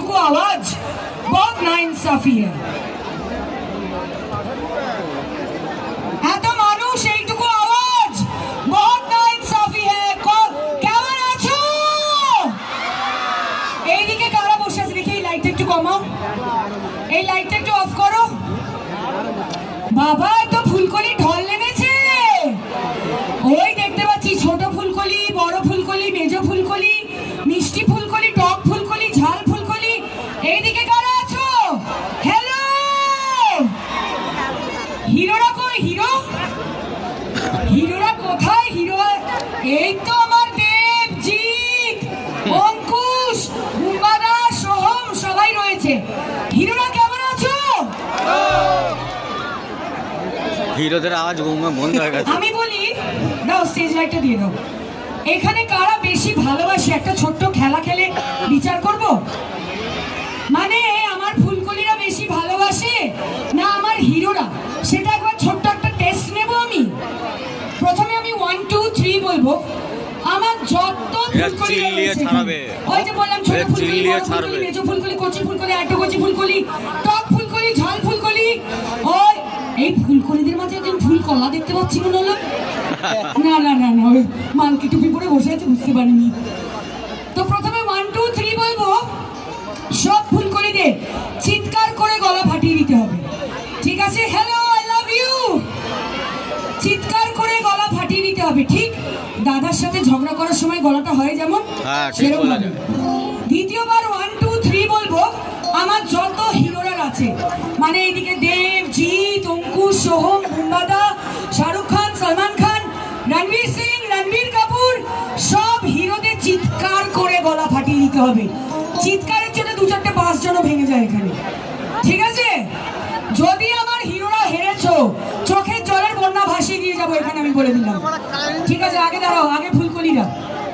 এইটুকু আওয়াজ बहुत नाइंसाफी है। এত মানুষ এইটুকু আওয়াজ बहुत नाइंसाफी है। কেমন আছো? এইদিকে কারা বসে আছে দেখি, এই লাইটটা একটু কমাও, এই লাইটটা একটু অফ করো। বাবা তো ফুলকলি ঢল নেমেছে, ওই দেখতে পাচ্ছি ছোট ফুলকলি, বড় ফুলকলি, মেজ ফুলকলি, মিষ্টি ফুলকলি, টক ফুলকলি, ঝাল ফুলকলি। এইদিকে কারা আছো? হ্যালো, হিরোরা কই? হিরোরা কোথায়? হিরো এই তো আমার দেবজিৎ, অঙ্কুশ, বুম্বাদা, সোহম সবাই রয়েছে। হিরোরা কেমন আছো? হিরোদের আওয়াজ বন্ধ হয়ে গেছে। আমি বলি দাও, স্টেজ লাইটটা দিয়ে দাও। এখানে কারা বেশি ভালোবাসে একটা ছোট্ট খেলা খেলে বিচার করব। মানে আমার ফুলকলিরা বেশি ভালোবাসে না আমার হিরোরা, সেটা একবার ছোট্ট একটা টেস্ট নেব আমি। প্রথমে আমি 1 2 3 বলবো, আমার যত ফুলকলি ছাড়াবে, ওই যে বললাম ছোট ফুলকলি, বড় ফুলকলি, মেজ ফুলকলি, কচি ফুলকলি, আটো কচি ফুলকলি, টক ফুলকলি, ঝাল ফুলকলি। ওই এই ফুলকলিদের মাঝে একজন ফুল কলা দেখতে পাচ্ছি মনে হলো। না না না না, ওই মালকি টুপি পরে বসে আছে, বুঝতে পারিনি। তো প্রথমে 1 2 3 বলবো, সব ফুলকলিদের চিৎকার করে গলা ফাটিয়ে দিতে হবে, ঠিক আছে? হ্যালো, আই লাভ ইউ, চিৎকার করে গলা ফাটিয়ে দিতে হবে। ঠিক দাদার সাথে ঝগড়া করার সময় গলাটা হয় যেমন, সেরকম হবে। দ্বিতীয়বার 1 2 3 বলবো, আমার যত হিরোরা আছে, মানে এইদিকে দেবজিৎ, অঙ্কুশ, সোহম, বুম্বাদা, শাহরুখ খান, সলমান খান, রণবীর সিং, রণবীর কাপুর, সব হিরোদের চিৎকার করে গলা ফাটিয়ে দিতে হবে। চিৎকারের জন্য 2-4টে বাস যেন ভেঙে যায় এখানে, ঠিক আছে? যদি আমার হিরোরা হেরেছো, চোখের জলের বন্যা ভাসিয়ে দিয়ে যাবো এখানে, আমি বলে দিলাম, ঠিক আছে? আগে দাঁড়াও, আগে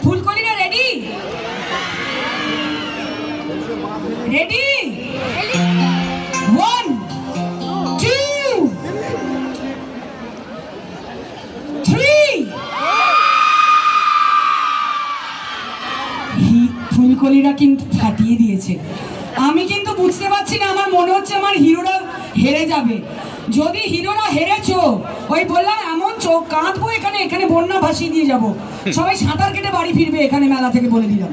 ফুলকলিরা রেডি? রেডি? 1 2 3। ফুলকলিরা কিন্তু ফাটিয়ে দিয়েছে। আমি কিন্তু বুঝতে পারছি না, আমার মনে হচ্ছে আমার হিরোরা হেরে যাবে। যদি হিরোরা হেরেছো, ওই বললাম এমন চোখ কাঁদবো এখানে বন্যা ভাসিয়ে দিয়ে যাব, সবাই সাঁতার কেটে বাড়ি ফিরবে এখানে মেলা থেকে, বলে দিলাম।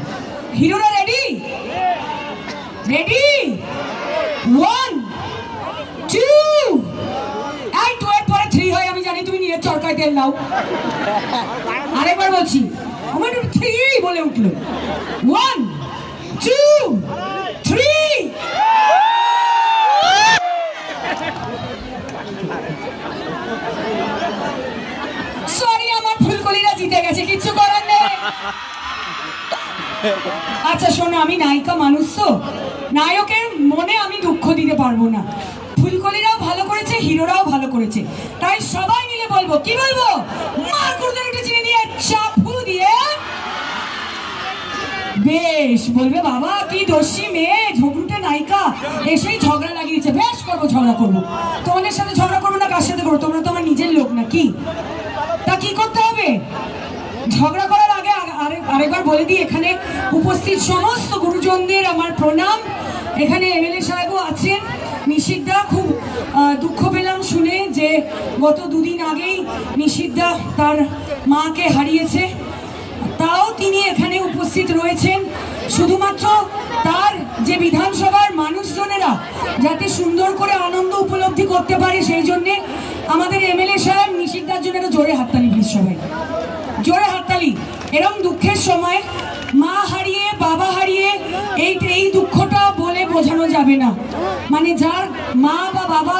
হিরোরা রেডি? 1 2। এই 2 এর পরে 3 হয়, আমি জানি তুমি নিজের চরকায় তেল দাও। আরেকবার বলছি, আমার 3 বলে উঠলো। 1 2 3। সরি, আমার ফুলকলিরা জিতে গেছে, কিচ্ছু করার নেই। আচ্ছা শোনো, আমি নায়িকা মানুষ, তো নায়কের মনে আমি দুঃখ দিতে পারবো না। ফুলকলিরাও ভালো করেছে, হিরোরাও ভালো করেছে, তাই সবাই মিলে বলবো, কি বলবো? মার করতে একটু চিনি দিয়ে, চাপু দিয়ে। বেশ বলবে, বাবা কি দোষী মেয়ে, ঝগড়ুটে নায়িকা, এসেই ঝগড়া লাগিয়েছে। বেশ করবো, ঝগড়া করবো। তোমাদের সাথে ঝগড়া করবো না, কার সাথে করবো? তোমরা তো আমার নিজের লোক নাকি? তা কি করতে হবে? ঝগড়া করার আগে আরেকবার বলে দিই, এখানে উপস্থিত সমস্ত গুরুজনদের আমার প্রণাম। এখানে এমএলএ সাহেবও আছেন, নিশিতদা। খুব দুঃখ পেলাম শুনে যে গত 2 দিন আগেই নিশিতদা তার মাকে হারিয়েছে, তাও তিনি এখানে উপস্থিত রয়েছেন শুধুমাত্র তার যে বিধানসভার মানুষজনেরা যাতে সুন্দর করে আনন্দ উপলব্ধি করতে পারে, সেই জন্যে আমাদের এমএলএ সাহেব নিশিতদার জন্য একটা জোরে হাততালি প্লিজ, সবাই জোরে হাততালি। এরকম দুঃখের সময় মা হারিয়ে, বাবা হারিয়ে, এই দুঃখটা বলে বোঝানো যাবে না। মানে যার মা বা বাবা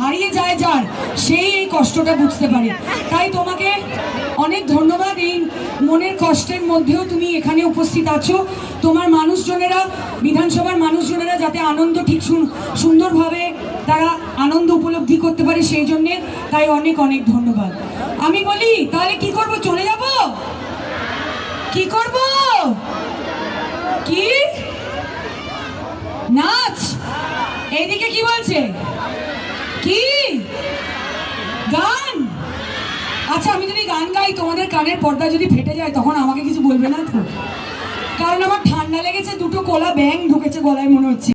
হারিয়ে যায়, যার সেই এই কষ্টটা বুঝতে পারে। তাই তোমাকে অনেক ধন্যবাদ, এই মনের কষ্টের মধ্যেও তুমি এখানে উপস্থিত আছো। তোমার মানুষজনেরা, বিধানসভার মানুষজনেরা যাতে আনন্দ ঠিক সুন্দরভাবে তারা আনন্দ উপলব্ধি করতে পারে, সেই জন্যে তাই অনেক অনেক ধন্যবাদ। আমি বলি তাহলে কি করব? চলে যাব? কি করব? কি নাচ? এইদিকে কি বলছে? কি গান? আচ্ছা, আমি যদি গান গাই তোমাদের কানের পর্দা যদি ফেটে যায় তখন আমাকে কিছু বলবে না তো? কারণ আমার ঠান্ডা লেগেছে, দুটো কোলা ব্যাং ঢুকেছে গলায় মনে হচ্ছে।